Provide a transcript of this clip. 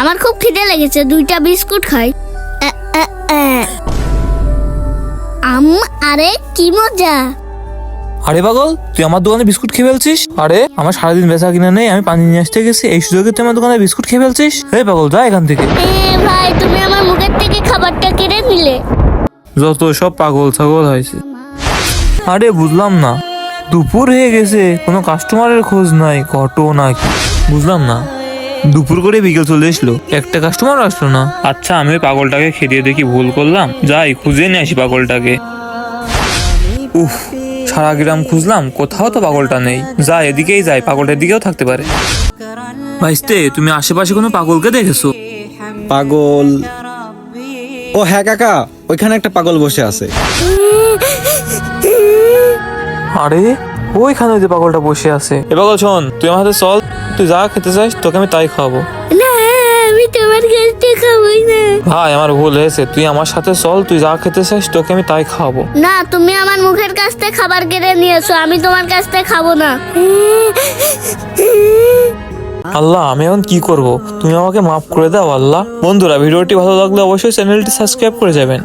আমার খুব খিদে লেগেছে, 2টা বিস্কুট খাই। আরে কি মজা। আরে পাগল, তুই আমার দোকানে বিস্কুট খেয়ে ফেলছিস? আরে আমার সারাদিন বেচা কিনা নেই, আমি পানি নিয়ে আসতে গেছি, এই সুযোগে তুই আমার দোকানে বিস্কুট খেয়ে ফেলছিস? এই পাগল, যা এখান থেকে। ভাই, তুমি আমার মুখের থেকে খাবারটা কেড়ে নিলে। যত সব পাগল ছাগল হয়েছে। আরে বুঝলাম না, দুপুর হয়ে গেছে, কোনো কাস্টমারের খোঁজ নাই, ঘটনা কি বুঝলাম না। দুপুর করে বিকেল চলে এসলো, একটা কাস্টমার আসলো না। আচ্ছা, আমি ওই পাগলটাকে খেদিয়ে দেখি ভুল করলাম, যাই খুঁজে নিয়ে আসি পাগলটাকে। উফ, সারা গ্রাম খুঁজলাম, কোথাও তো পাগলটা নেই। যাই এদিকেই যাই, পাগলটার দিকেও থাকতে পারে। ভাইস্তে, তুমি আশেপাশে কোনো পাগলকে দেখেছো? পাগল? ও হ্যাঁ কাকা, ওইখানে একটা পাগল বসে আছে। আরে ওইখানে যে পাগলটা বসে আছে। এ পাগল শোন, তুই আমার হাতে চল, তুই যা খেতে চাস তোকে আমি তাই খাওয়াবো। না, আমি তোমার কাছে খাবোই না। ভাই, আমার ভুল হয়েছে, তুই আমার সাথে চল, তুই যা খেতে চাস তোকে আমি তাই খাওয়াবো। না, তুমি আমার মুখের কাছ থেকে খাবার কেড়ে নিয়েছো, আমি তোমার কাছ থেকে খাবো না। আল্লাহ, আমি এখন কি করব? তুমি আমাকে মাফ করে দাও আল্লাহ। বন্ধুরা, ভিডিওটি ভালো লাগলে অবশ্যই চ্যানেলটি সাবস্ক্রাইব করে যাবেন।